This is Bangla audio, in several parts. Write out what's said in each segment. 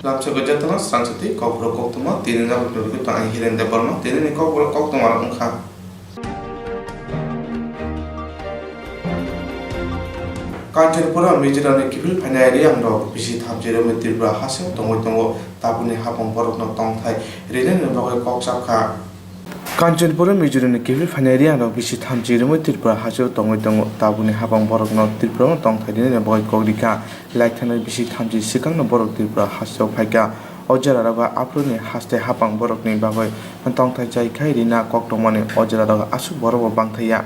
Lamcha Gajatana, Sansati, Kopro Koktuma, Tinina, and Hilen de Burma, Tinini Kopro Koktuma Unka. Kanchanpura, Major and Kipil, Panari and Dog, visit Habjera with Dibra Hassel, Tomotongo, Tabuni Hapon Borok no Tongtai, Reden and Boy Coxaka. Kanchanpura, Major and Kipil, Panari and visit Hamjera with Dibra Hassel, Tomotongo, Tabuni Hapon Borok no Dibra, Tongtai, and Boy Kogdika, like an visit Hamji Sikan, Borok Dibra Hassel Paika, Ojarava, Aproni, Haste Hapang Borok Nibaboy, and Tongtai Jai Kairina, Koktomani, Ojarada, Asu Borobo Bantaya.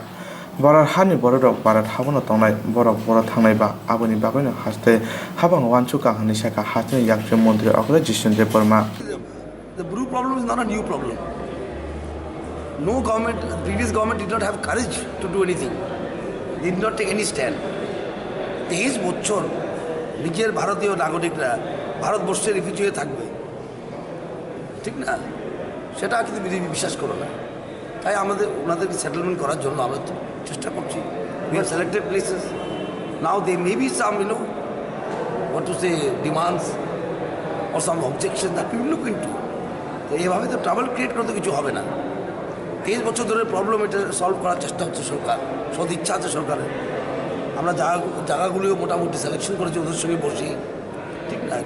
Barat Hani Borodok, Barat Havana Tonai, Borok Borat Hanaiba, Abani Babana Haste, Habang Wanchuka, Hanishaka, Haste, Yaksha Mondre, of Registration de Burma. The brew problem is not a new problem. No government, previous government did not have courage to do anything. They did not take any stand. This bochor, Niger Bharatiyo Nagonikra, Bharatborshe refugee থাকবে ঠিক না সেটা কিন্তু বিজেপি বিশ্বাস করে না তাই আমাদের ওনাদেরকে সেটেলমেন্ট করার জন্য আমরা চেষ্টা করছি we have selected places now there may be some what to say demands or some objection that we will look into তো এইভাবে তো ট্রাবল ক্রিয়েট করতে কিছু হবে না 23 বছর ধরে প্রবলেম এটা সলভ করার চেষ্টা হচ্ছে সরকার সদ ইচ্ছা আছে সরকারের আমরা জায়গাগুলিও মোটামুটি সিলেকশন করেছি ওদের সঙ্গে বসি ঠিক না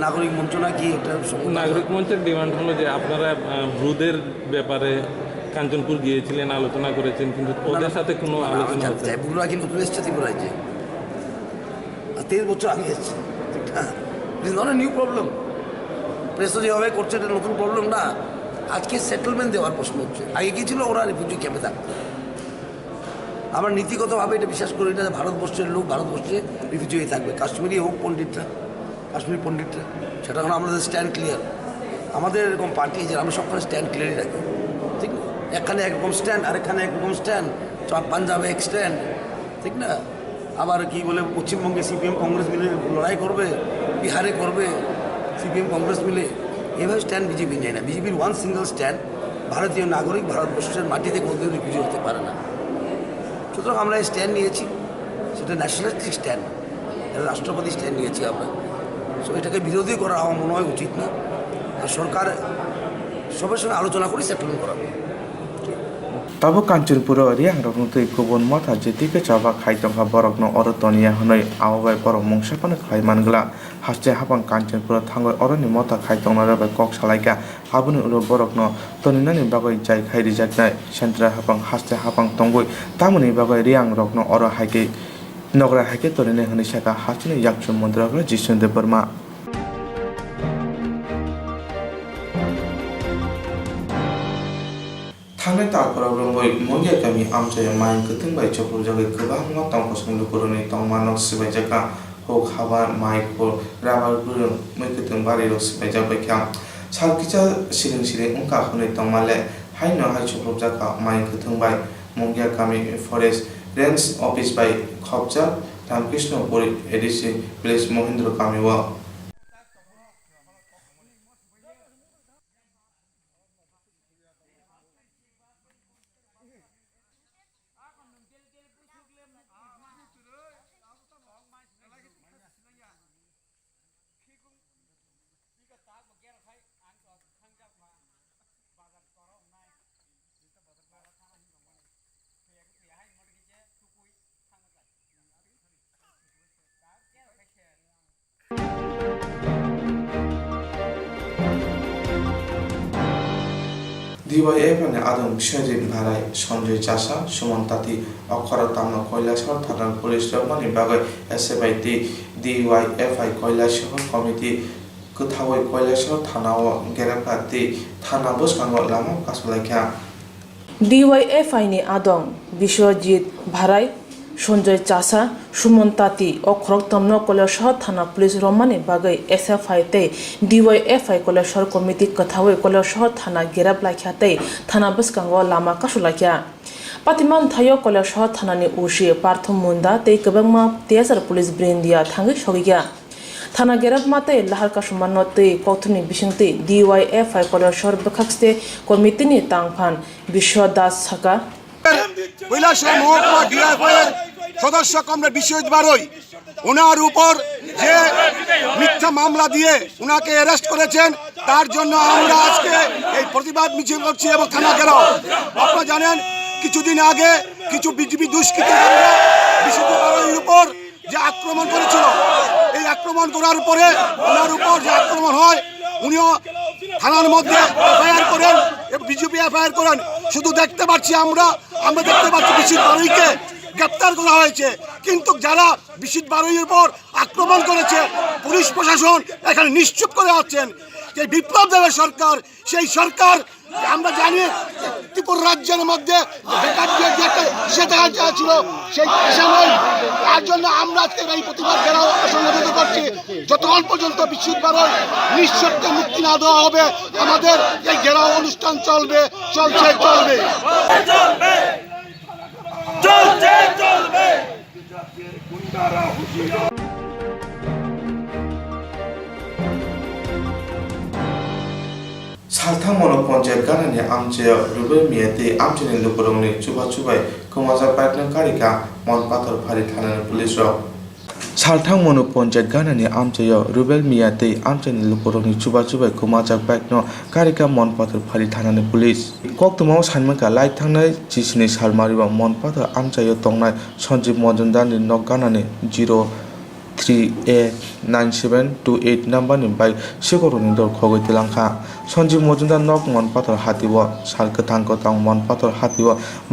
নাগরিক মঞ্চ নাকি একটা নাগরিক মঞ্চের ডিমান্ড হলো যে আপনারা ব্রুদের ব্যাপারে কাঞ্চনপুর গিয়েছিলেন আলোচনা করেছেন কিন্তু ওদের সাথে কোনো আলোচনা হচ্ছে না ব্রুরা কিন্তু এসছে ত্রিপুরায় যে 23 বছর আগে এসছে ঠিক না it is not a new problem প্রেসও যেভাবে করছে এটা নতুন প্রবলেম না আজকে সেটেলমেন্ট দেওয়ার প্রশ্ন হচ্ছে আগে কি ছিল ওরা রিফিউজি ক্যাম্পে থাকতো আমরা নীতিগতভাবে এটা বিশ্বাস করি না যে ভারতবর্ষের লোক ভারতবর্ষে রিফিউজি হয়ে থাকবে কাশ্মীরি হোক পণ্ডিতরা কাশ্মীরি পণ্ডিতরা সেটা কারণ আমাদের স্ট্যান্ড ক্লিয়ার আমাদের এরকম পার্টি যে আমরা সবখানে স্ট্যান্ড ক্লিয়ারই রাখি ঠিক না এখানে একরকম স্ট্যান্ড আরেকখানে একরকম স্ট্যান্ড পাঞ্জাবে এক স্ট্যান্ড ঠিক না আবার কি বলে পশ্চিমবঙ্গে সিপিএম কংগ্রেস মিলে লড়াই করবে বিহারে করবে সিপিএম কংগ্রেস মিলে এভাবে স্ট্যান্ড বিজেপি নেয় না বিজেপির ওয়ান সিঙ্গল স্ট্যান্ড ভারতীয় নাগরিক ভারতবর্ষের মাটিতে কোনোদিন রিফিউজি হতে পারে না সুতরাং আমরা স্ট্যান্ড নিয়েছি সেটা ন্যাশনালিস্টিক স্ট্যান্ড এটা রাষ্ট্রপতি স্ট্যান্ড নিয়েছি আমরা সো এটাকে বিরোধী করা আমার মনে হয় উচিত না আর সরকার সবার সঙ্গে আলোচনা করে সেটেলমেন্ট করাবে Tabo Kanchanpura, Riang Roknutui Kubun Mata, Jetika Chava Kaitongha Borokno Orotonia Hanoi, Awai Borok Mongshapan Kaimangla, Haste Hapang Kanchanpura Tango Oroni Mota Kaitong Rabba Kok Salaika, Habun Uro Borokno, Toninani Bagoi Jai Kairi Jatnai, Shantra Hapang Haste Hapang Tongoi, Tamuni Bagoi Riang Rokno Oro Hake, Nogra Hake Torine Hanishaka, Hasini Yakshu Mondra, Registration de Burma. थांनाय तारफोराव रंगय मंगिया गामि आमचाय माइन गथों बाय चपल जगै गोबां मतम पसंद करनि तंमानक सिबाय जाका होक हाबा माइको राबार गुरुं मैगथों बारि रस सिबाय जाबाय खां सालकिचा सिरिं सिरिं उंका खनै तंमाले हायनो हाय चपल जाका माइन गथों बाय मंगिया गामि फरेस्ट रेंज ऑफिस बाय खबजा रामकृष्णपुरी एडिसी प्लेस महेंद्र गामिवा DYF and Adam Shadid Harai, Sanjay Chasa, Suman Tati, Okara Tamna Koilashar, Taran Police Department, Bagay, SFIT, DYFI Koilashar Committee, Kutawai Koilashar, Tanawa, Gerapati, Tanabus Kango Lama, Kasulaka. DYFI ni Adam, Bishwajit Bharai, Sanjay Chasa, Suman Tati, Okrok Tamna Koilashar, Thana Police Romani, Bagay, SFIT, DYFI Koilashar Committee, Kutawai Koilashar, Thana Geraplakate, Tanabus Kango Lama Kasulaka. Patiman Tayo Koilashar, Thanani Ushi, Parthum Munda, Take Kabama, Tiazar Police Brindia, Tangi Shogia. Thana Gerap Mate, Lahar Kashumanote, Kotuni Bishinte, DYFI Koilashar Bakakste, Committee Tangpan, Bishwadas Saka. Kailashahar মহকুমা ডিআইএফআই সদস্য কমরেড বিশ্বজিৎ বারই ওনার উপর যে মিথ্যা মামলা দিয়ে উনাকে অ্যারেস্ট করেছেন, তার জন্য আমরা আজকে এই প্রতিবাদ মিছিল করছি এবং থানা ঘেরাও। আপনারা জানেন কিছুদিন আগে কিছু বিজেপি দুষ্কৃতিকারীরা বিশুদ্ধ বাড়ির উপর যে আক্রমণ করেছিল, এই আক্রমণ করার পরে ওনার উপর যে আক্রমণ হয় উনিও থানার মধ্যে এফআইআর করেন এবং বিজেপি এফআইআর করেন। শুধু দেখতে পাচ্ছি আমরা দেখতে পাচ্ছি বিশুদ্ধ বাড়িকে গ্রেপ্তার করা হয়েছে, কিন্তু যারা বিশুদ্ধ বাড়ির উপর আক্রমণ করেছে পুলিশ প্রশাসন এখানে নিশ্চুপ করে আছেন। যে বিপ্লব দেবের সরকার, সেই সরকার আমরা জানি ত্রিপুরা রাজ্যের মধ্যে বেকার সেটা ছিল সেই পেশা নয়। তার জন্য আমরা আজকে এই প্রতিবাদ ঘেরাও সংগঠিত করছি। যতক্ষণ পর্যন্ত বিশুদ্ধ বাড়ি নিঃশর্তে মুক্তি না দেওয়া হবে আমাদের এই ঘেরাও অনুষ্ঠান চলবে। 살탕 모노 पंचायत गानानि आमचे रुबे मियाते आमचेनि लोकरंनि चुबाय कुमाजा पाइकन कारिका मन पाथर फारि थानानि पुलिस रक 살탕 모노 पंचायत गानानि आमचे रुबेल मियाते आमचेनि लोकरंनि चुबाय कुमाजा पाइकन कारिका मन पाथर फारि थानानि पुलिस कक्तमाव सानमाका लाइट थांनाय जिसिनि सालमारिबा मन पाथर आमचायो तंनाय सञ्जीव मजुमदारनि नक गानानि 03A9728 नाम्बारनि बाइक सिगरनि दर खगै तिलांखा सञ्जीव मजुमदार नक मन पाथर हातिव साल गोथांखौ तां मन पाथर हातिव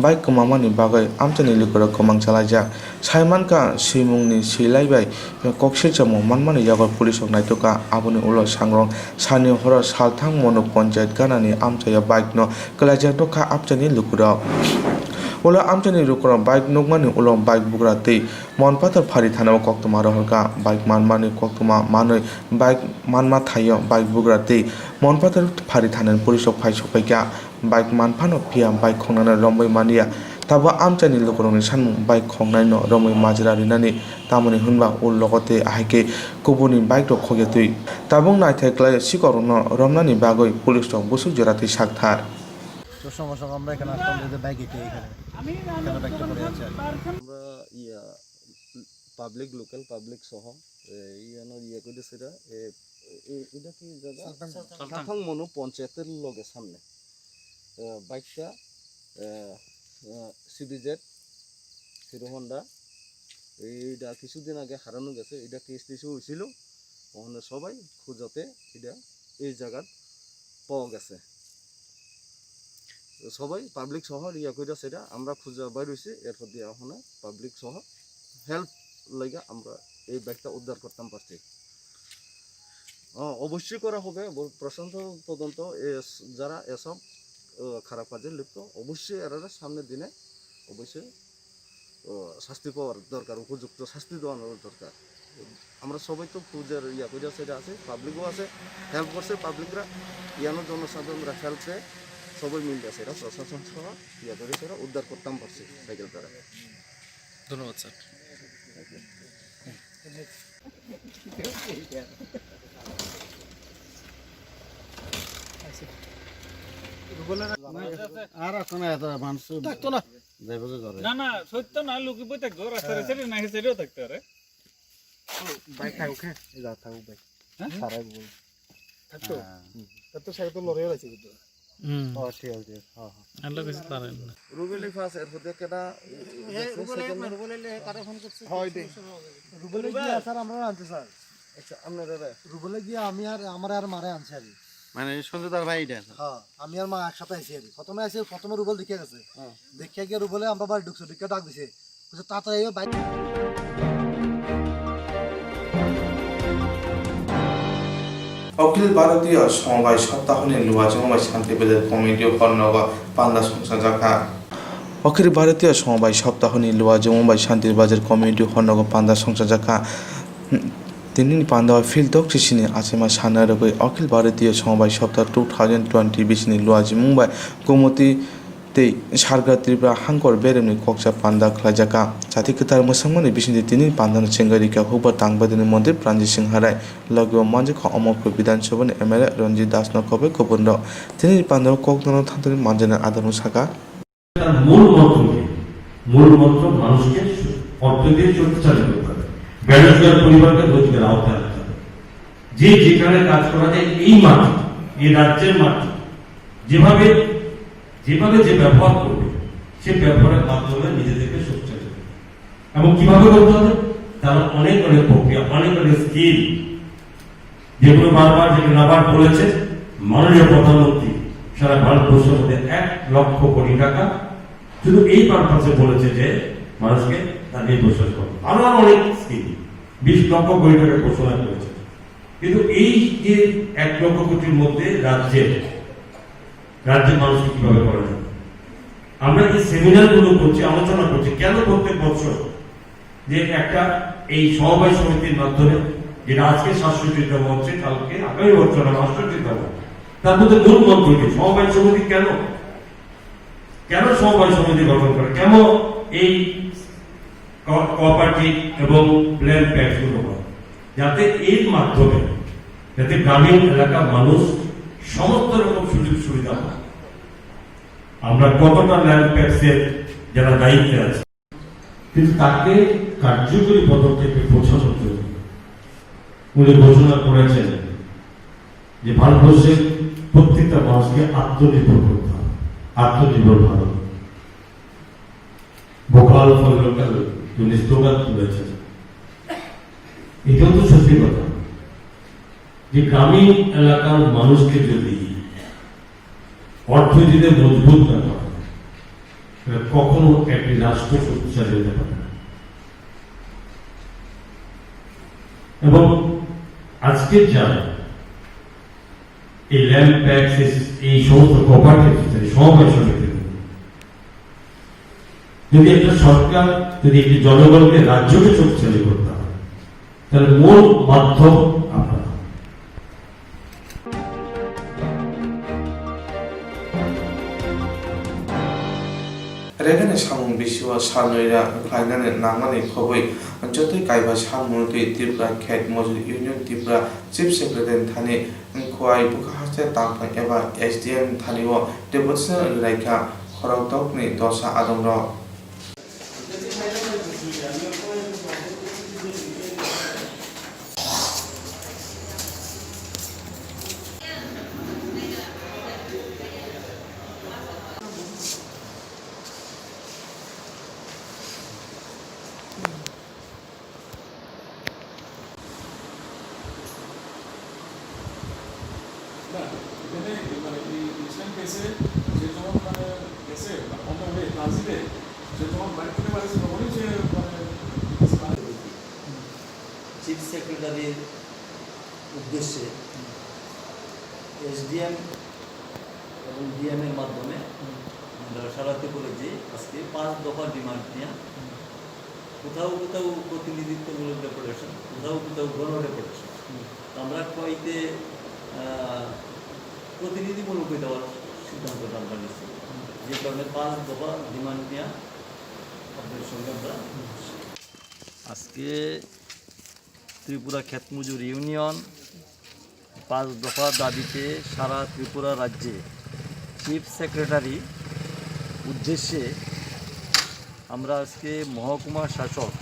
बाइक गोमामानि बागै आमचानि लोगोरा गोमां चालायजा साइमानका सिमुंनि सिलायबाय कक्सिरजामो मानमानि यागर पुलिसक नायतका आबुनि उल सांग्रं सानि हर सालथां मनो पंचायत गानानि आमचाया बाइक न कलाजा दखा आमचानि लोगोरा उला आमचानि रुकरा बाइक नगमानि उल बाइक बुग्रा तै मन पाथर फारि थानाव कक्तमा रहरका बाइक मानमानि कक्तमा मानै बाइक मानमा थायो बाइक बुग्रा तै मन पाथर फारि थानानि पुलिसक फायसफायका बाइक मानफानो फिया बाइक खंनानै रंबै मानिया ताबो आमचानि लोकरनि सानमु बाइक खंनाय न रंबै माजरा रिनानि तामनि हुनबा उल लगते आहाके कुबुनि बाइक द खगे तै ताबुं नायथायक्लाय सिकरन रमनानि बागै पुलिस द बुसु जराते साकथार তো সমস্যা আমরা এখানে আসলাম যে বাইক এটি এখানে বাইকটা পড়ে আছে। আমরা পাবলিক লোকাল পাবলিক সহ করে সেটা এটা কি জায়গা সালথাং মনো পঞ্চায়েতের লগে সামনে বাইকটা সিবিজেড হিরো হন্ডা এইটা কিছুদিন আগে হারানো গেছে। এটা কেস টেসও হয়েছিল, ওখানে সবাই খোঁজতে এটা এই জায়গাত পাওয়া গেছে। সবাই পাবলিক সহ করে সেটা আমরা খুঁজে বাইর হয়েছি। এরপর দিয়ে ওখানে পাবলিক সহ হেল্প লাগে আমরা এই ব্যাগটা উদ্ধার করতাম পারছি। অবশ্যই করা হবে প্রশান্ত তদন্ত। যারা এসব খারাপ কাজে লিপ্ত অবশ্যই এরা সামনের দিনে অবশ্যই শাস্তি পাওয়ার দরকার, উপযুক্ত শাস্তি দেওয়ানোর দরকার। আমরা সবাই তো খুঁজে করে সেটা আছে, পাবলিকও আছে হেল্প করছে। পাবলিকরা জনসাধারণরা হেল্পে সবাই মিলতে সেটা প্রশাসন সহ করে সেটা উদ্ধার করতাম পারছি সাইকেল দ্বারা। ধন্যবাদ স্যার। আর এখন এত মানুষ থাকতো না, না সত্য না লুকি বই থাকতো রাস্তার সাইডে না সাইডেও থাকতে পারে। বাইক থাকুক, হ্যাঁ যা থাকুক বাইক সারাই বল থাকতো তো সাইকেল তো লড়াই আছে কিন্তু ঠিক আছে। হ্যাঁ আল্লাহ কাছে তারে রুবেলি ফাস এরপর দিয়ে কেটা রুবেলে কারে ফোন করছে হয় দে রুবেলে কি স্যার আমরা আনতে স্যার। আচ্ছা আপনারা রুবেলে গিয়ে আমি আর আমার আর মারে আনছে আর মানে সঞ্জয়দার ভাই এটা। হ্যাঁ আমি আর মা একসাথে আইছি আর প্রথমে রুবেল দেখে গেছে, দেখে গিয়ে রুবেলে আমরা বাড়ি ঢুকছে, ঢুকে ডাক দিছে তাড়াতাড়ি বাইক। अखिल भारतीय समबाय सप्ताहनि लुवाजोंबाय शान्ति बेलेर कमिटि हरनग पान्दा संसाजाखा अखिल भारतीय समबाय सप्ताहनि लुवाजोंबाय शान्ति बाजार कमिटि हरनग पान्दा संसाजाखा दिननि पान्दा फिल्ड सिसिनि आसेमा साना रगै अखिल भारतीय समबाय सप्ताह 2020 बिसिनि लुवाजिमुंबाय गोमती तै सारगा त्रिपुरा हांकर बेरेमनि कक्सा पान्दा खलाजाका जाति कतार मोसांमानि बिसिनि दिननि पान्दानो चेंगारिका हुबा तांबादिनि मन्दिर प्रान्जी सिंह राय लगो मानजिखा अमरपुर विधानसभानि एमएलए रंजित दास नकबे कबुन्द दिननि पान्दानो कक्तनो थांतनि मानजाना आदानु साका মূল মন্ত্র মানুষকে অর্থ দিয়ে চলতে চালিত করে বেরোজগার পরিবারকে রোজগার আওতায় আনতে হবে। যে যেখানে কাজ করা যায় এই মাটি, এই রাজ্যের মাটি যেভাবে যেভাবে যে ব্যবহার করবে সে ব্যবহারের মাধ্যমে নিজেদেরকে শক্তিশালী করবে। এবং কিভাবে করতে হবে, তারা অনেক অনেক প্রক্রিয়া, অনেক অনেক স্কিল, যেগুলো বারবার যেগুলো আবার বলেছে মাননীয় প্রধানমন্ত্রী সারা ভারতবর্ষের মধ্যে 1 লক্ষ কোটি টাকা শুধু এই পারপাসে বলেছে যে মানুষকে তার নিয়ে বিশ্বাস করবে। আরো আরো অনেক স্কিম 20 লক্ষ কোটি টাকা ঘোষণা করেছে। কিন্তু এই যে 1 লক্ষ কোটির মধ্যে রাজ্যের মানুষকে কিভাবে করা যায়, আমরা এই সেমিনার গুলো করছি, আলোচনা করছি কেন প্রত্যেক বছর যে একটা এই সমবায় সমিতির মাধ্যমে, যেটা আজকে 67তম হচ্ছে, কালকে আগামী বছর 68তম, তার মধ্যে মূল মন্ত্র কি? সমবায় সমিতি কেন সমবায় সমিতি গঠন করে, কেন এই কোঅপারেটিভ এবং ল্যান্ড ট্যাক্স গুলো হয়, যাতে এর মাধ্যমে যাতে গ্রামীণ এলাকার মানুষ সমস্ত রকম সুযোগ সুবিধা পায়। আমরা কতটা ল্যান্ড ট্যাক্সের যারা দায়িত্বে আছে, কিন্তু তাকে কার্যকরী পদক্ষেপে পৌঁছানোর জন্য উনি ঘোষণা করেছেন যে ভারতবর্ষের প্রত্যেকটা মানুষকে আত্মনির্ভর করতে হবে, আত্মনির্ভর ভারত। ভোকাল ফর লোকাল উনি স্লোগান তুলেছেন। এটাও তো সত্যি কথা যে গ্রামীণ এলাকার মানুষকে যদি অর্থনীতিতে মজবুত না করা হয়, কখনো একটি রাষ্ট্র শক্তিশালী হতে পারে না। এবং আজকে যা এই ল্যান্ড ট্যাক্স, এই সমস্ত কোঅপারেটিভ সমবায় সমিতি, যদি একটা সরকার যদি একটি জনগণকে রাজ্যকে শক্তিশালী করতে হয়, তাহলে মূল মাধ্যম আপনারা। रेगने सामुं बिसिवा सानोइरा फ्लाइनाने नांगमानि खबै जतै काइबा सामुंति त्रिपुरा खेत मजदुर इउनियन त्रिपुरा चीफ सेक्रेटारि थाने खुवाइ बुखाहासे तांफां एबा एसडीएम थानेओ डेपुटेसन रायखा खरौतकनि दसा आदमर চিফ সেক্রেটারির উদ্দেশ্যে এসডিএম এবং ডিএম এর মাধ্যমে আমরা সারা ত্রিপুরাতে আজকে 5 দফা ডিমান্ড নিয়ে কোথাও কোথাও প্রতিনিধিত্বমূলক ডেপুটেশন, কোথাও কোথাও গণ ডেপুটেশন, আমরা কয়েকটি প্রতিনিধিমূলক দেওয়ার সিদ্ধান্তটা আমরা নিচ্ছি, যে কারণে 5 দফা ডিমান্ড নিয়ে আপনাদের সঙ্গে আমরা আজকে ত্রিপুরা ক্ষেত মজুর ইউনিয়ন 5 দফা দাবিতে সারা ত্রিপুরা রাজ্যে চিফ সেক্রেটারি উদ্দেশ্যে আমরা আজকে মহকুমা শাসক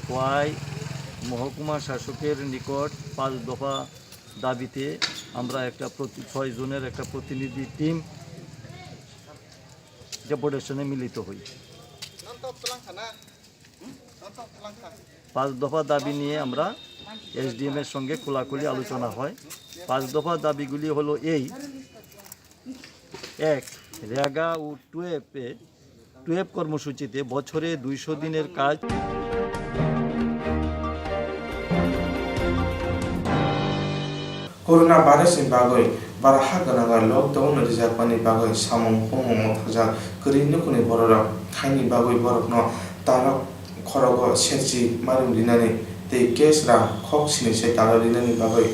খোয়াই মহকুমা শাসকের নিকট 5 দফা দাবিতে আমরা একটা 6 জনের একটা প্রতিনিধি টিম ডেপুটেশনে মিলিত হই। 5 দফা দাবি নিয়ে আমরা এসডিএম এর সঙ্গে খোলাখুলি আলোচনা হয়। 5 দফা দাবিগুলি হলো এই: 1, রেগা ও টুয়েপ কর্মসূচিতে বছরে 200 দিনের কাজ कोरोना भाइरसनि बागै बारा हागोनागा लकडाउन रिजार्भनि बागै सामुं हमं मथाजा गरीनो कुनि बररक खाइनि बागै बरकनो तारक खरगो सेरजि मारिम दिनानि ते केसरा खक सिनिसे तारलिनानि बागै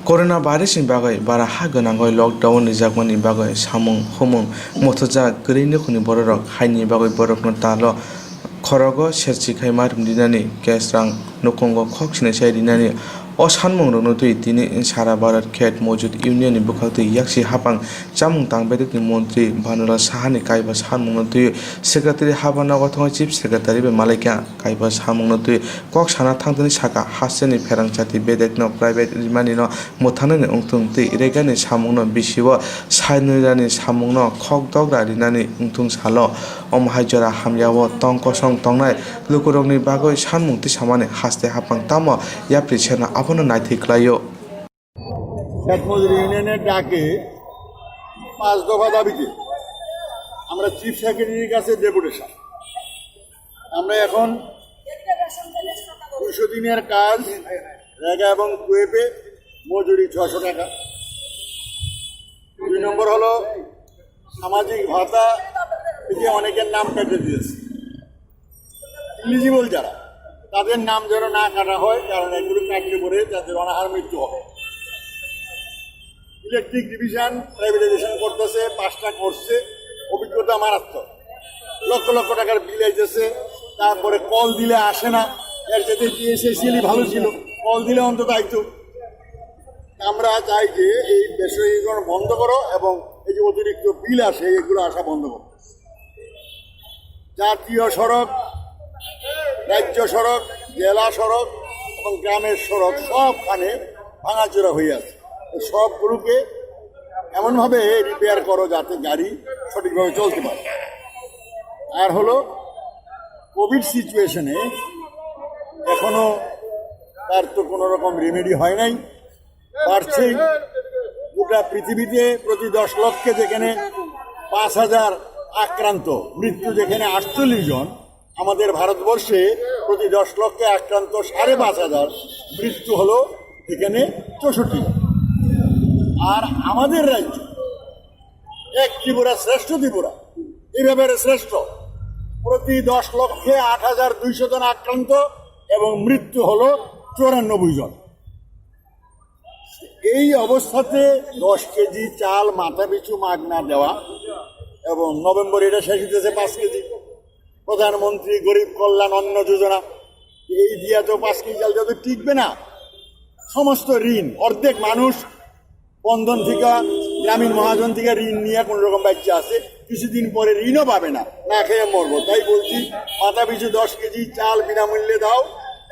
कोरोना भाइरसनि बागै बारा हागोनागा लकडाउन रिजार्भनि बागै सामुं हमं मथाजा गरीनो कुनि बररक खाइनि बागै बरकनो तालो खरगो सेरजि खाइ मारिम दिनानि केसरा नखंगो खक सिनिसे दिनानि o sanmung rok no tui tini sara barat khet mojud union ni bukhak tui yaksi hapang chamung tangbedik ni montri Bhanura Sahani kaiba sanmung no tui secretary habana gothong chief secretary be malaika kaiba samung no tui kok sana thangtani saka haseni pherang chati bedek no private rimani no muthana ni ungtung tui regani samung no bisiwa sainurani samung no khok dogra rinani ungtung salo omhajora hamyawo tongkosong tongnai lukurokni bagoi sanmung ti samane haste hapang tamo yapri chena abono naithiklayo Sheikh Mujibur ইউনিয়নের ডাকে 5 দফা দাবিতে আমরা চিফ সেক্রেটারির কাছে ডেপুটেশন আমরা এখন 200 দিনের কাজ রেগা এবং কুয়েপে মজুরি 600 টাকা 2 নম্বর হলো সামাজিক ভাতা থেকে অনেকের নাম কেটে দিয়েছে এলিজিবল যারা তাদের নাম যেন না কাটা হয় কারণ এগুলো কাটলে পরে তাদের অনাহার মৃত্যু হবে ইলেকট্রিক ডিভিশন প্রাইভেটাইজেশন করতেছে 5টা করছে অভিজ্ঞতা মারাত্মক লক্ষ লক্ষ টাকার বিল আইতেছে তারপরে কল দিলে আসে না এর সাথে পিএসএসএলই ভালো ছিল কল দিলে অন্তত আইতো আমরা চাই যে এই বেসরকারীকরণ বন্ধ করো এবং এই যে অতিরিক্ত বিল আসে এগুলো আসা বন্ধ করো জাতীয় সড়ক রাজ্য সড়ক জেলা সড়ক এবং গ্রামের সড়ক সবখানে ভাঙাচোরা হয়ে আছে সবগুলোকে এমনভাবে রিপেয়ার করো যাতে গাড়ি সঠিকভাবে চলতে পারে আর হলো কোভিড সিচুয়েশনে এখনো তার তো কোনো রকম রেমেডি হয় নাই বাড়ছেই গোটা পৃথিবীতে প্রতি 10 লক্ষে যেখানে 5,000 আক্রান্ত মৃত্যু যেখানে 48 জন আমাদের ভারতবর্ষে প্রতি 10 লক্ষে আক্রান্ত 5,500 মৃত্যু হলো এখানে 64 জন আর আমাদের রাজ্য এক ত্রিপুরা শ্রেষ্ঠ ত্রিপুরা এই ব্যাপারে শ্রেষ্ঠ প্রতি 10 লক্ষে 8,200 জন আক্রান্ত এবং মৃত্যু হলো 94 জন এই অবস্থাতে 10 কেজি চাল মাথা পিছু মাগনা দেওয়া এবং নভেম্বরে এটা শেষ হতেছে 5 কেজি প্রধানমন্ত্রী গরিব কল্যাণ অন্ন যোজনা এই দিয়া তো 5 কেজি চাল যত টিকবে না সমস্ত ঋণ অর্ধেক মানুষ বন্ধন থেকে গ্রামীণ মহাজন থেকে ঋণ নিয়ে কোন রকম বাচ্চা আছে কিছুদিন পরে ঋণও পাবে না না খেয়ে মরবো তাই বলছি মাথা পিছু 10 কেজি চাল বিনামূল্যে দাও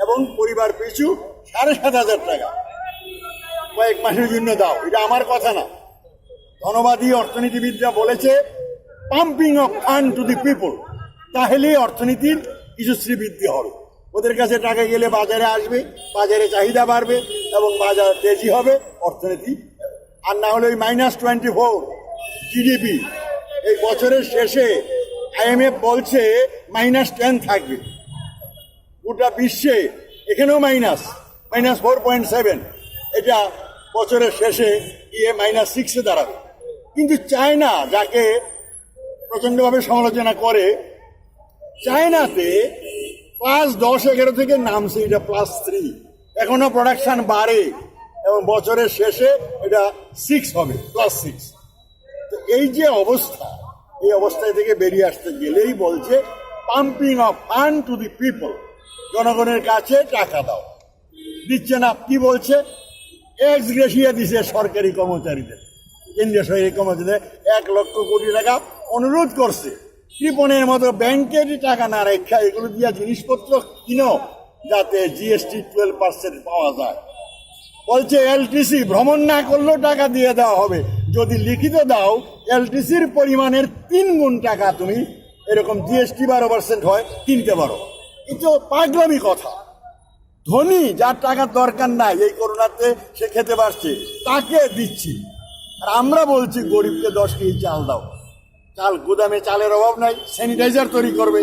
এবং পরিবার পিছু 7,500 টাকা কয়েক মাসের জন্য দাও এটা আমার কথা না ধনবাদী অর্থনীতিবিদরা বলেছে pumping of fund to the people তাহলে অর্থনীতির কিছু শ্রীবৃদ্ধি হবে ওদের কাছে টাকা গেলে বাজারে আসবে বাজারে চাহিদা বাড়বে এবং বাজার তেজি হবে অর্থনীতি আর না হলে ওই -24 জিডিপি এই বছরের শেষে আইএমএফ বলছে -10 থাকবে গোটা বিশ্বে এখানেও -4.7 এটা বছরের শেষে গিয়ে -6 দাঁড়াবে কিন্তু চায়না যাকে প্রচণ্ডভাবে সমালোচনা করে চায়নাতে +10-11 থেকে নামছে এটা +3 এখনো প্রোডাকশন বাড়ে এবং বছরের শেষে এটা 6 হবে +6 তো এই যে অবস্থা এই অবস্থায় থেকে বেরিয়ে আসতে গেলেই বলছে pumping of fund to the people জনগণের কাছে টাকা দাও দিচ্ছে না কি বলছে এক্স গ্রেসিয়া দিছে সরকারি কর্মচারীদের কেন্দ্রীয় সরকারি কর্মচারীদের 1 লক্ষ কোটি টাকা অনুরোধ করছে কৃপণের মতো ব্যাংকের টাকা না রেখা এগুলো দিয়া জিনিসপত্র কিনো যাতে জিএসটি 12% পাওয়া যায় বলছে এলটিসি ভ্রমণ না করলেও টাকা দিয়ে দেওয়া হবে যদি লিখিত দাও এলটিসির পরিমাণের 3 গুণ টাকা তুমি এরকম জিএসটি 12% হয় কিনতে পারো এটা পাগলামি কথা ধনী যার টাকার দরকার নাই এই করোনাতে সে খেতে পারছে তাকে দিচ্ছি আর আমরা বলছি গরিবকে 10 কেজি চাল দাও চাল গুদামে চালের অভাব নাই স্যানিটাইজার তৈরি করবে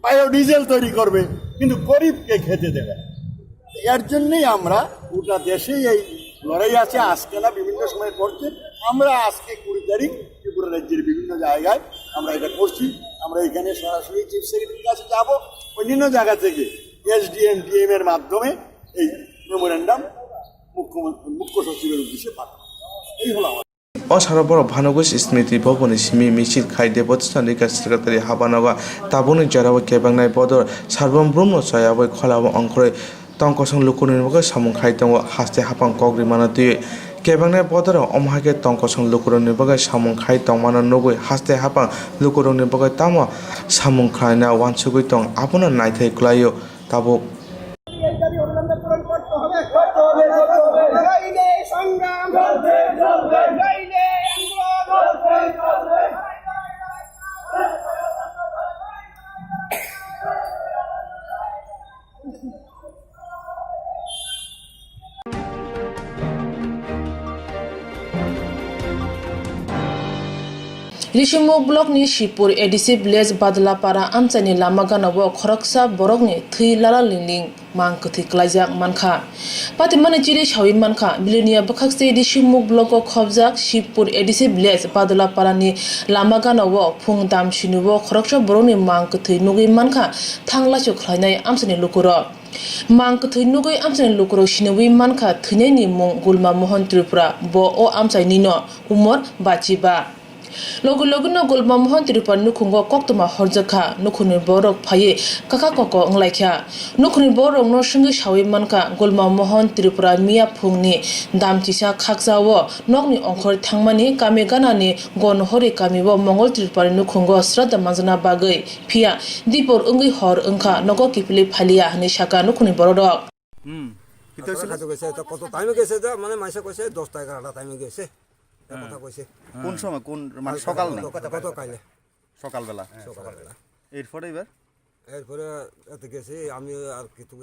বায়োডিজেল তৈরি করবে কিন্তু গরিবকে খেতে দেবে এর জন্যই আমরা গোটা দেশেই এই লড়াই আছে আজকে না বিভিন্ন সময় করছে আমরা আজকে 20 তারিখ ত্রিপুরা রাজ্যের বিভিন্ন জায়গায় আমরা এটা করছি আমরা এখানে সরাসরি চিফ সেক্রেটারির কাছে যাব অন্যান্য জায়গা থেকে এসডিএম ডিএম এর মাধ্যমে এই মেমোরেন্ডাম মুখ্য সচিবের উদ্দেশ্যে পাঠাবো এই হলো আমার অসারবর ভানুগোষ স্মৃতি ভবনে সিমি মিছিল খাইদে প্রতিষ্ঠান রেখা সেক্রেটারি হাবানগা তাবনি জরাব কেবাংনাই বদর সার্বম ব্রহ্ম সয়াবই খলাব অঙ্করে tongkosang lukurni bagai samung khai tongo haste hapang kogri mana tui kebangnai bodaro omhake tongkosang lukurni bagai samung khai tongmana nugui haste hapang lukurni bagai tamo samung khlaina wansugui tong abona naithai klaio tabuk Rishimo blok ni Shipur edisi village Badlapara amchani lama ganabo khoraksa borok ni thui lala lingling mang kuthi klajak mankha patimani chiri shawi mankha bilinia bakhakse Rishimo blok khobjak Shipur edisi village Badlapara ni lama ganabo phungdam shinubo khoraksa borok ni mang kuthi nugi mankha thangla chukhlainai amchani lukuro mang kuthi nugi amchani lukuro shinuwi mankha thunai ni mung Gulma Mohan Tripura bo o amchai nino umor bachiba logo no Gulma Mohan Tripura nukhungo koktuma horjaka nukhuni borok phaye kaka koko nglaikha nukhuni borok no sungi shawi manka Gulma Mohan Tripura miya phungni damchisa khakjawo nokni ongkhor thangmani kame ganani gonhori kamibo Mongol Tripura nukhungo srada manjana bagai phia dipor ungui hor ungkha nogo kipili phalia hani shaka nukhuni borok কত টাইমে গেছে যা মানে মাইসা কইছে 10টা 11টা টাইমে গেছে কথা কইছে কোন সময় কোন মানে সকাল না কত কাইলে সকালবেলা সকালবেলা এরপরে এরপরে এত গেছে আমি আর কিছু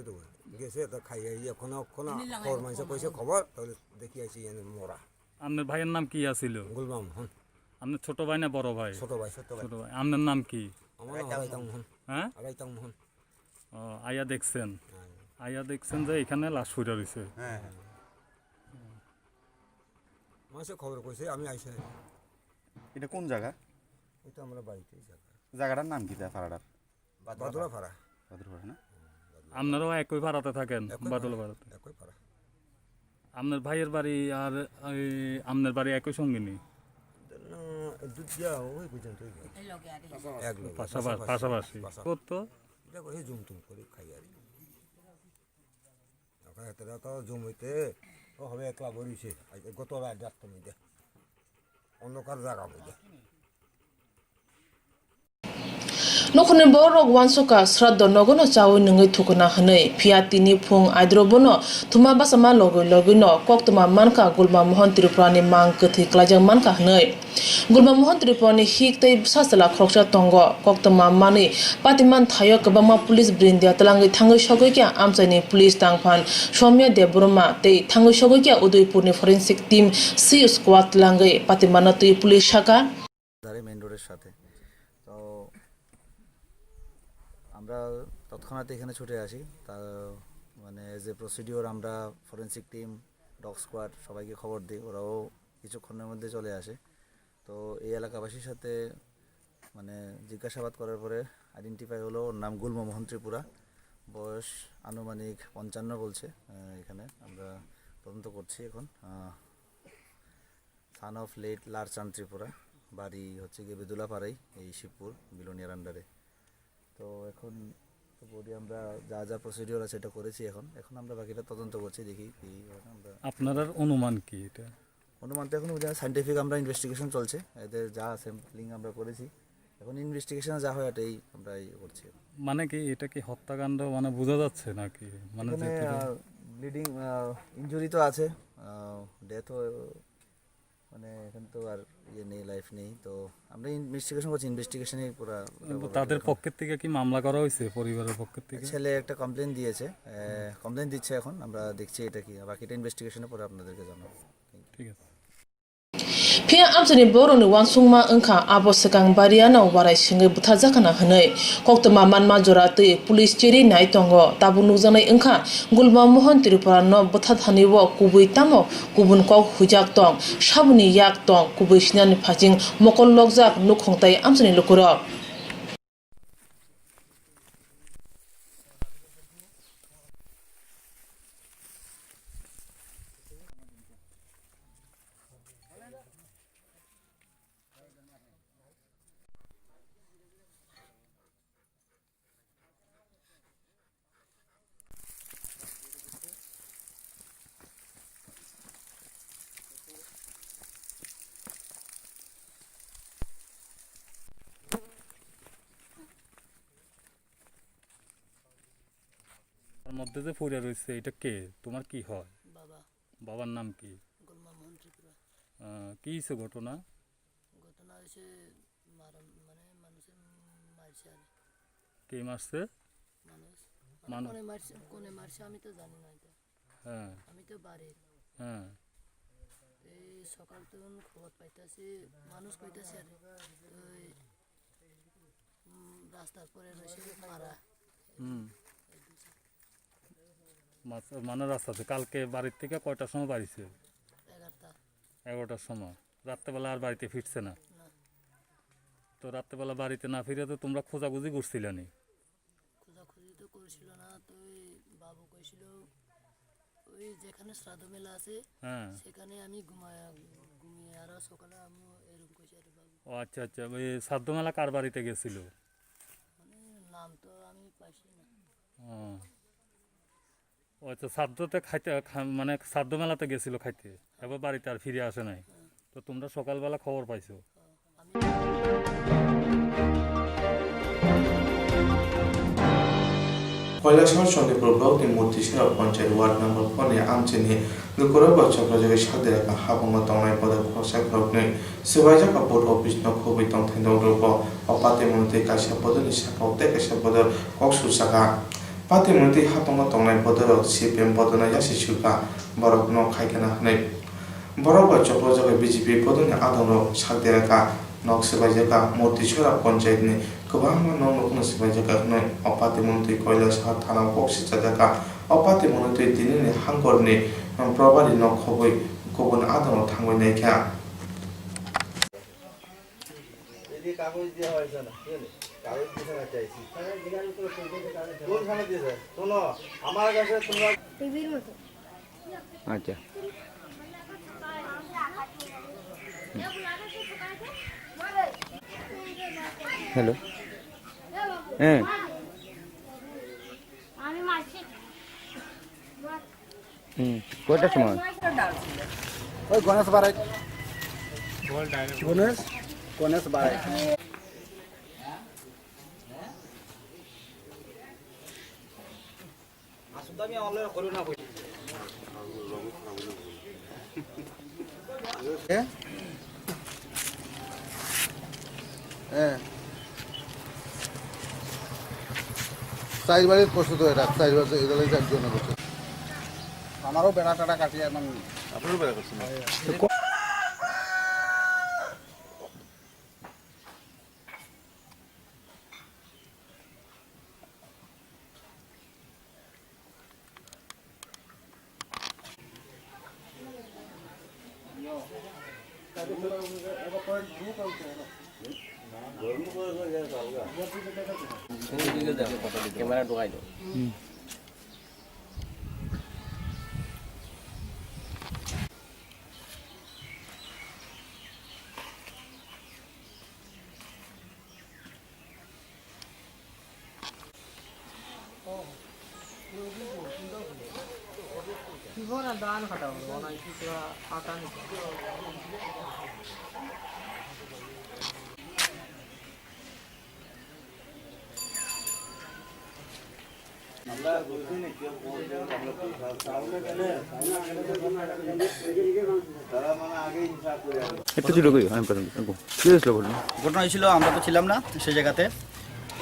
গেছে তো খাইয়ে এখন খবর মাইসা কইছে খবর তাহলে দেখি আইছি মোরা আপনার ভাইয়ের নাম কি আছিল গুলমা মোহন আপনার ছোট ভাই না বড় ভাই ছোট ভাই আপনার নাম কি আমার নাম আগাইতাং মোহন হ্যাঁ আগাইতাং মোহন আয়া দেখছেন যে এখানে লাশ পড়ে রইছে হ্যাঁ মাসে খবর কইছে আমি আইছি এটা কোন জায়গা এটা আমরা বাড়িতে জায়গাটার নাম কি পাড়াটার বাদুরা পাড়া না আপনারাও একই ভাড়াতে থাকেন বাদল ভাড়াতে একই পাড়া আপনার ভাইয়ের বাড়ি আর আপনার বাড়ি একই সঙ্গে নেই দুধিয়া ওই পর্যন্ত পাশাপাশি করতো এটা করে জুম টুম করে খাই আর এতটা তো জুম হইতে ও হবে একলা বরিছে গত রাত ডাক্তার মধ্যে অন্ধকার জায়গা মধ্যে Nokhoni borok wansoka sraddo nogono chawi nungi thukuna hanei phiatini phung aidrobono thuma basama logino koktuma manka Gulma Mohan Tripura ni mang kuthi klajang manka hanei Gulma Mohan Tripura ni hiktei sasala khroksha tongo koktuma mani patiman thayo kabama police brindia talangi thangai sogokya amchani police tangphan Somya Debroma tei thangai sogokya Udaipur ni forensic team C squad talangai patimana tui police shaka ধারে মেইন রোডের সাথে তো আমরা তৎক্ষণাৎ এখানে ছুটে আসি তা মানে যে প্রসিডিওর আমরা ফরেনসিক টিম ডগ স্কোয়াড সবাইকে খবর দিই ওরাও কিছুক্ষণের মধ্যে চলে আসে তো এই এলাকাবাসীর সাথে মানে জিজ্ঞাসাবাদ করার পরে আইডেন্টিফাই হলো ওর নাম গুলমা মোহন ত্রিপুরা বয়স আনুমানিক 55 বলছে এখানে আমরা তদন্ত করছি এখন সান অফ লেট লারচান ত্রিপুরা বাড়ি হচ্ছে গিয়ে বেদুলাপাড়াই এই শিবপুর বিলোনিয়ার আন্ডারে তো এখন বডি আমরা যা প্রসিডিওর আছে এটা করেছি এখন আমরা বাকিটা তদন্ত করছি দেখি কি আমরা আপনার অনুমান কি এটা অনুমান তো এখন সাইন্টিফিক আমরা ইনভেস্টিগেশন চলছে এদের যা স্যাম্পলিং আমরা করেছি এখন ইনভেস্টিগেশনে যা হয় এটাই আমরা করছি মানে কি এটা কি হত্যাকাণ্ড মানে বোঝা যাচ্ছে নাকি মানে ব্লিডিং ইনজুরি তো আছে ডেথ মানে এখন তো আর ইয়ে নেই লাইফ নেই তো আমরা ইনভেস্টিগেশন করছি ইনভেস্টিগেশনে পুরো তাদের পক্ষের থেকে কি মামলা করা হয়েছে পরিবারের পক্ষের থেকে ছেলে একটা কমপ্লেইন দিয়েছে কমপ্লেইন দিচ্ছে এখন আমরা দেখছি এটা কি বাকিটা ইনভেস্টিগেশনে পরে আপনাদেরকে জানাবো ঠিক আছে Pia amchani boroni wansungma engkha abo sekang bariana warai singe butha jakana hanei koktoma manma jorati police cheri nai tongo tabu nujanai engkha Gulma Mohan Tripura no butha thaniwo kubui tamo kubun kok hujak tong sabuni yak tong kubui sinani phajing mokol logjak nukhongtai amchani lukuro তার মধ্যে যে পড়ে রয়েছে এটা কে, তোমার কি হয়? বাবা বাবার নাম কি? গোলমা মোহন ত্রিপুরা। কি হয়েছে ঘটনা? ঘটনা হয়েছে মানে মানুষের মারছে আর কে মারছে? মানুষ কোনে মারছে আমি তো জানি না এটা। হ্যাঁ আমি তো বাড়ির। হ্যাঁ এই সকাল তখন খবর পাইতেছি মানুষ কইতেছে আর ওই রাস্তার পরে রয়েছে মারা। মানে রাস্তাতে কালকে বাড়ির থেকে কয়টার সময় বাড়িছে? 11টার সময়। রাত্রেবেলা আর বাড়িতে ফিরছে না? তো রাত্রেবেলা বাড়িতে না ফিরে তো তোমরা খোঁজাখুঁজি করছিল নি? খোঁজাখুঁজি তো করছিল না, তো ওই বাবু কইছিল ওই যেখানে শ্রাদ্ধ মেলা আছে সেখানে আমি ঘুমিয়ে আর সকালে আমি এরকম কইছি আর বাবু। ও আচ্ছা আচ্ছা, ওই শ্রাদ্ধ মেলা কার বাড়িতে গেছিল? মানে নাম তো আমি পাইছি না। ও আচ্ছা, শ্রাদ্ধতে খাইতে মানে শ্রাদ্ধ মেলাতে গেছিল খাইতে, এবার বাড়িতে আর ফিরে আসে নাই। তো তোমরা সকালবেলা খবর পাইছো? কৈলাসহর চন্দ্রপুর ব্লকनि मुर्तिसेरा पञ्चायत वार्ड नम्बर 4 नि आमचेनि लुकुरा बच्चा प्रजेक्ट सादेरका हाबुंगा तंनाय पदक खरसा ग्रुपनि सिबाइजाका बोर्ड अफिस न खुबै तंथेंदौ रुप अपाते मुनते कायसा पदनि साकावते कायसा पदर कक्सुसाका पाते मुनते हाबुंगा तंनाय पदर सीपीएम पदना यासि सुका बरक न खायखाना हनै बरक बच्चा प्रजेक्ट बीजेपी पदनि आदनो सादेरका नक सिबाइजाका मुर्तिसेरा पञ्चायतनि गोबां न'खौनो सिबाइजाका होनाय अपाते मुनते কৈলাসহর थाना कक्सिजाका अपाते मुनते दिनैनि हांगरनि प्रबारि न खबै गुबुन आदनो थांबाय नायखा এদিকে কাগজ দেওয়া হয়েছে না, কাগজ দিতে না চাইছি কোন থানা দিয়েছে? শোনো আমার কাছে তোমরা আচ্ছা হ্যালো হ্যাঁ কয়টার সময়? ওই গণেশ বাড়াই গণেশ বাড়াই আসলে আমি অনলাইন করি না হ্যাঁ সাইজ বাড়ির প্রস্তুত হয়ে রাখ, সাইজ বাড়ি এগুলো জন্য করছে। আমারও বেড়া টাড়া কাটিয়ে একদম আপনারও বেড়া করছে ক্যামেরা ঢোকাই দাও। দান খাটাবো না কিছু আটা নিতে ঘটনা হয়েছিল, আমরা তো ছিলাম না সেই জায়গাতে।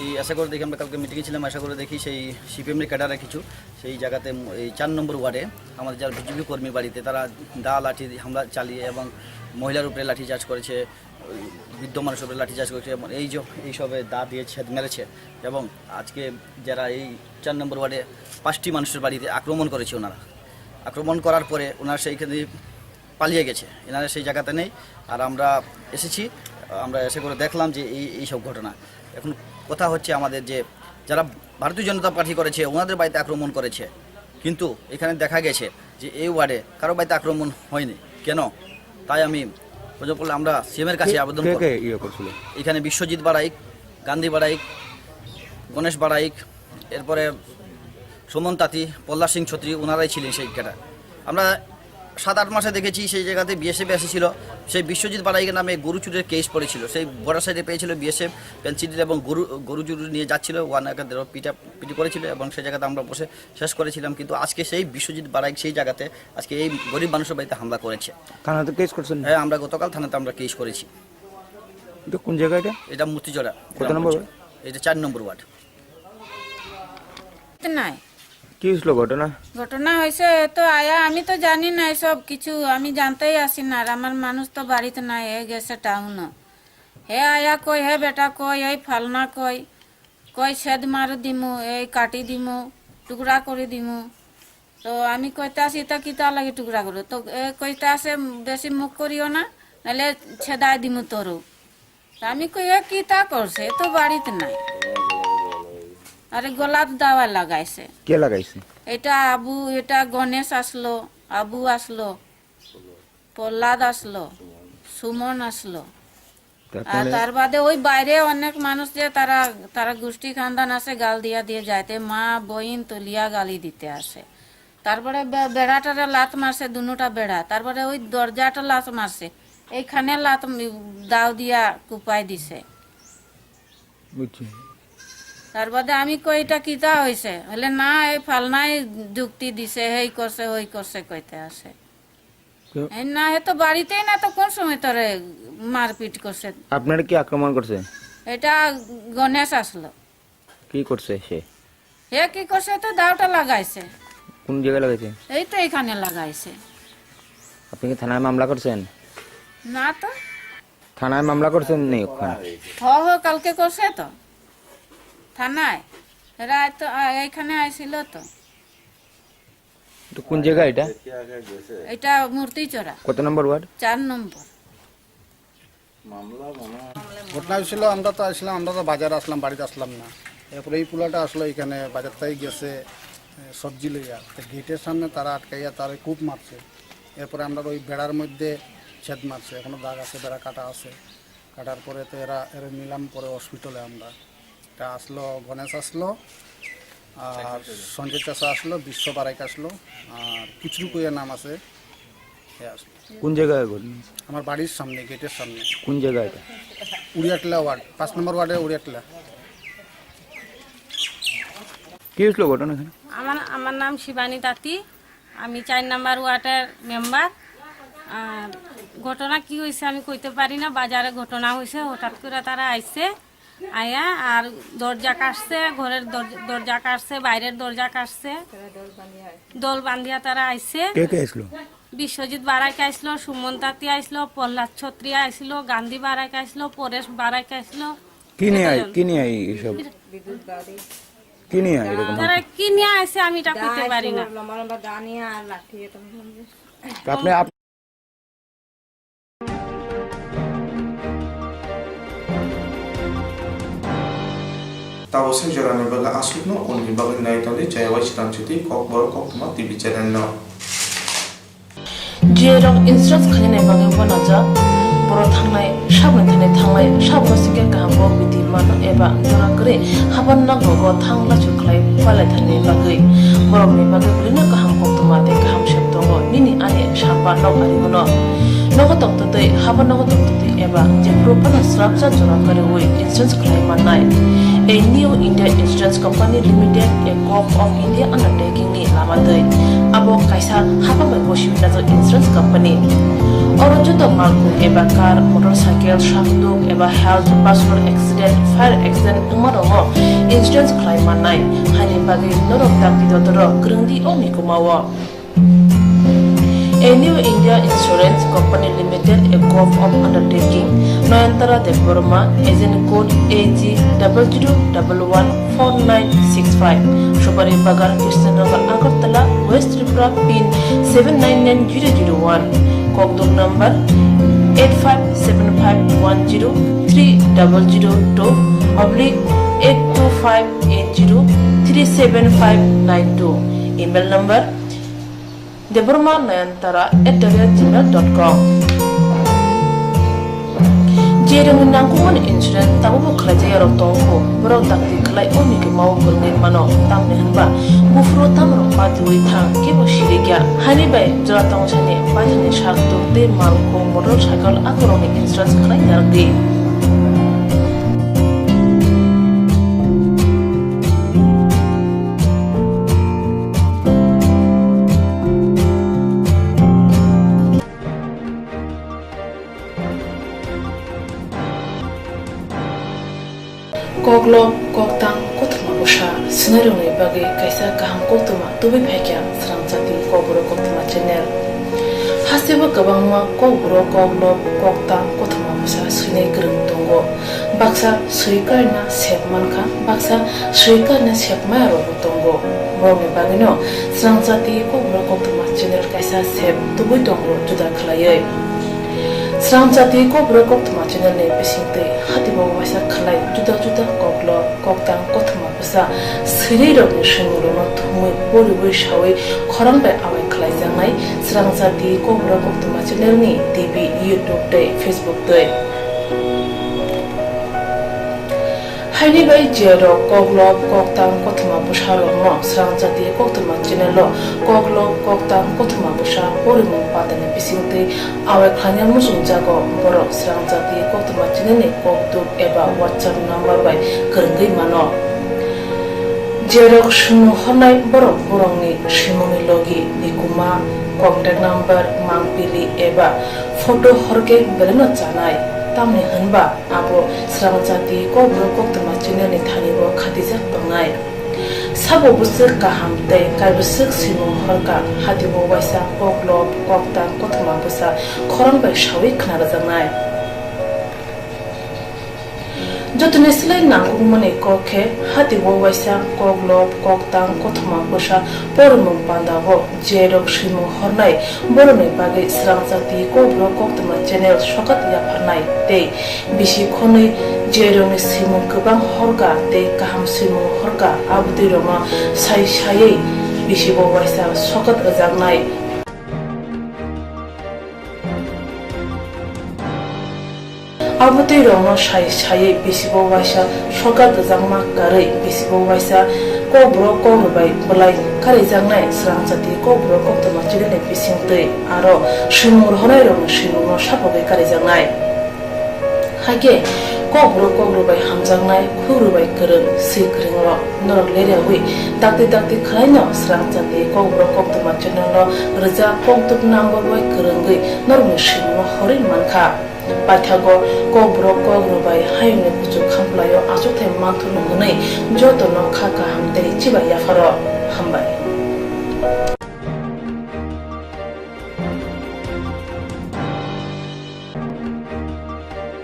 এই আশা করে দেখি আমরা কালকে মিটিংয়ে ছিলাম, আশা করে দেখি সেই সিপিএমের ক্যাডাররা কিছু সেই জায়গাতে এই 4 নম্বর ওয়ার্ডে আমাদের যারা বিজেপি কর্মী বাড়িতে তারা দা লাঠি হামলা চালিয়ে এবং মহিলার উপরে লাঠিচার্জ করেছে, বৃদ্ধ মানুষের উপরে লাঠিচার্জ করেছে এবং এইসবে দা দিয়ে ছেদ মেরেছে। এবং আজকে যারা এই 4 নম্বর ওয়ার্ডে 5টি মানুষের বাড়িতে আক্রমণ করেছে, ওনারা আক্রমণ করার পরে ওনারা সেইখানে পালিয়ে গেছে, এনারা সেই জায়গাতে নেই। আর আমরা এসেছি, আমরা এসে করে দেখলাম যে এইসব ঘটনা। এখন কথা হচ্ছে আমাদের যে যারা ভারতীয় জনতা পার্টি করেছে ওনাদের বাড়িতে আক্রমণ করেছে, কিন্তু এখানে দেখা গেছে যে এই ওয়ার্ডে কারো বাড়িতে আক্রমণ হয়নি কেন, তাই আমি প্রয়োজন আমরা সিএমের কাছে আবেদন করছিল। এখানে বিশ্বজিৎ বাড়াইক, গান্ধী বাড়াইক, গণেশ বাড়াইক, এরপরে সুমন তাঁতি, পল্লা সিং ছত্রী, ওনারাই ছিলেন সেই ক্যাডার। আমরা 7-8 মাসে দেখেছি সেই জায়গাতে বিএসএফ এসেছিল, সেই বিশ্বজিৎ বাড়াইকে নামে গরু চুরির কেস পড়েছিল, সেই বর্ডার সাইডে পেয়েছিল বিএসএফ পেন্সিল এবং গরু চুরি নিয়ে যাচ্ছিল, পিটি করেছিল এবং সেই জায়গাতে আমরা বসে শেষ করেছিলাম। কিন্তু আজকে সেই বিশ্বজিৎ বাড়াই সেই জায়গাতে আজকে এই গরিব মানুষের বাড়িতে হামলা করেছে। থানাতে কেস করছেন? হ্যাঁ, আমরা গতকাল থানাতে আমরা কেস করেছি। এটা কোন জায়গা? এটা মূর্তিজোড়া। কত নম্বর? এটা 4 নম্বর ওয়ার্ড। নাই কি হয়েছিল ঘটনা? ঘটনা হয়েছে তো আয়া, আমি তো জানি না সব কিছু, আমি জানতেই আসি না। আর আমার মানুষ তো বাড়িতে নাই, হে গেছে টাউন। হে আয়া কই, হে বেটা কই, এই ফালনা কই সেদ মার দিমু, এই কাটি দিমু, টুকরা করে দিমু। তো আমি কইতে আসি তা কিতা লাগে টুকরা করো, তো এ কইতে আসে বেশি মুখ করিও না, নাহলে ছেদাই দিমু তোরও। তা আমি কই এ কিতা করছে, তো বাড়িতে নাই। আরে গোলাপ দাওয়া লাগাইছে। কে লাগাইছে? এটা আবু, এটা গণেশ আসলো, আবু আসলো, প্রহ্লাদ আসলো, সুমন আসলো। আর তার বাদে ওই বাইরে অনেক মানুষ যে তারা গোষ্ঠী খানদান আছে, গাল দিয়ে যাইতে, মা বইন তুলিয়া গালি দিতে আসে। তারপরে বেড়াটারে লাত মারছে, দুটা বেড়া। তারপরে ওই দরজাটা লাত মারছে, এইখানে লাত দাও দিয়া কুপাই দিছে। তার বাদে আমি কই এটা কিতা হয়েছে, হলে না এই ফালনাই যুক্তি দিছে, হেই করছে হই করছে কইতে আসে। না হে তো বাড়িতেই না, তো কোন সময় তোরে মারপিট করছে? আপনার কি আক্রমণ করছে? এটা গণেশ আসলো। কি করছে সে? হে কি করছে, তো দাওটা লাগাইছে। কোন জায়গায় লাগাইছে? এই তো এখানে লাগাইছে। আপনি কি থানায় মামলা করছেন? না তো। থানায় মামলা করছেন? নেই ওখানে? কালকে করছে তো থানায়, রাত তো এইখানে আইছিল তো। কোন জায়গা এটা? এটা মূর্তিচোরা। কত নম্বর ওয়ার্ড? 4 নম্বর। ঘটনা হয়েছিল, আমরা তো আসলাম, আমরা তো বাজারে আসলাম, বাড়িতে আসলাম না। এরপরে এই পোলাটা আসলো এখানে, বাজার থেকে গেছে সবজি লইয়া, গেটের সামনে তারা আটকাইয়া তারা কূপ মারছে। এরপরে আমরা ওই বেড়ার মধ্যে ছেদ মারছে, এখনো দাগ আছে, বেড়া কাটা আছে। কাটার পরে তো এরা নিলাম পরে হসপিটালে। আমরা এটা আসলো, গণেশ আসলো, আর সঞ্জয় চাষা আসলো, বিশ্ব বারাইক আসলো, আর কিচরু কইয়া নাম আছে, আসলো। কোন জায়গায়? আমার বাড়ির সামনে, গেটের সামনে। কোন জায়গায়? উড়িয়াটলা ওয়ার্ড, 5 নম্বর ওয়ার্ডে উড়িয়াটলা। কি হয়েছিল ঘটনা? আমার নাম শিবানী তাঁতি, আমি 4 নম্বর ওয়ার্ডের মেম্বার। আর ঘটনা কি হয়েছে আমি কইতে পারি না। বাজারে ঘটনা হয়েছে, হঠাৎ করে তারা আইছে, আয়া আর দরজা কাটছে, ঘরের দরজা কাটছে, বাইরের দরজা কাটছে, দল বান্ধিয়া তারা আইছে। বিশ্বজিৎ বারাইকে আইসলো, সুমন তাঁতি আইসলো, প্রহ্লাদ ছত্রিয়া আইসলো, গান্ধী বারাইকে আইসলো, পরেশ বারাইকে আইসলো। তারা কি নিয়ে আইছে আমি এটা কইতে পারি না। Tawasai jarane baga asukno onni baga naitali jayawai sitam chiti kok bor kok tuma TV channel no. Jerong insurance khane baga banaja boro thangnai sabon thane thanglai sabon sike kahbo biti mano eba jora kre haban na gogo thangla chuklai palai thane bagai borok ni bagai bulina kaham kok tuma te kaham sheptongo nini ane sapa no arigono nogo tongtoi haban nogo tongtoi eba je propana structure jora kare oi insurance khane manai. A new India Insurance Company Limited, a co-op of India undertaking ni lamadai. Abo kaisa haba mai boshi na zo insurance company. Orojo to marku eba car, motorcycle, shafduk eba health, personal accident, fire accident umarongo insurance claim manai. Hani bagi norok takti dotoro grungdi omi kumawa. A new India Insurance Company Limited, a co-op of undertaking, Noyantara Deborma, agent code AG00114965, Shubari Bagar, Krishnagar, Agartala, West Tripura, PIN 799001, Kokdok number 857510-825803759 email number debormanayantara@gmail.com. Jerung nangkuman insurance tabu kerja yarok tongko berok takti kelai oni ke mau berngin mano tam nehanba bufro tam ropa diwi thang kibo shirikya hani bai jora tong chani bajani shak te malko motorcycle akoroni insurance kelai yargi Koklo koktang kotma busha sinarungi bagi kaisa kaham koktuma tubi phekya sram jati koburo koktuma channel hasiba kabangma koburo koklo koktang kotma busha sinai grung tongo baksa suikarna sepmanka baksa suikarna sepmaro tongo romi bagino sram jati koburo koktuma channel kaisa sep tubi tongo juda khalayai Sram jati kobro koktuma channel ne pisingte hatibo wasa khalai juda juda koklo koktang koktuma busa siriro ne shinguro no thumui bori shawi khorang bai awai khalai jangai sram jati kobro koktuma channel ni TV YouTube te Facebook te Haini bai jero koklo koktang koktuma busa ro no sram jati koktuma channel lo koklo koktang koktuma busa bori mo padane pisingte awai khanya musung jago boro sram jati koktuma channel ni koktu eba WhatsApp number bai kerengei mano jero shunu honai boro borongni shimoni logi nikuma contact number mangpili eba photo horke beleno chanai tamni hanba abo sram jati kobro koktuma channel ni thani bo khatijak pangai sabo busuk kaham te kaibusuk sinu horka hatibo waisa koklo koktang koktuma busa khorang bai shawi khnar jangai jotune slai nangku mone kokhe hatibo waisa koklo koktang koktuma busa pormum pandago jerok sinu hornai borone bage sram jati kobro koktuma channel shokat ya pharnai te bisi khonai jerong simu kubang horga te kaham simu horga abdi roma sai sai bisi bo waisa shokat ajangnai abdi roma sai sai bisi bo waisa shokat ajangma kare bisi bo waisa kobro kobai bolai kare jangnai sram jati kobro koktuma channel ne bisingte aro shimur honai roma shimur sapoge kare jangnai hage kobro bai hamjangnai khuru bai kereng sikringro nor lerewi dakti khlaino sram jati kobro koktuma channel lo reja koktup number bai kerengai normi shimno horin mankha pathago kobro bai haine kuchu khamplayo achukte manthunu gunai jotono khaka hamte chiba yafaro hambai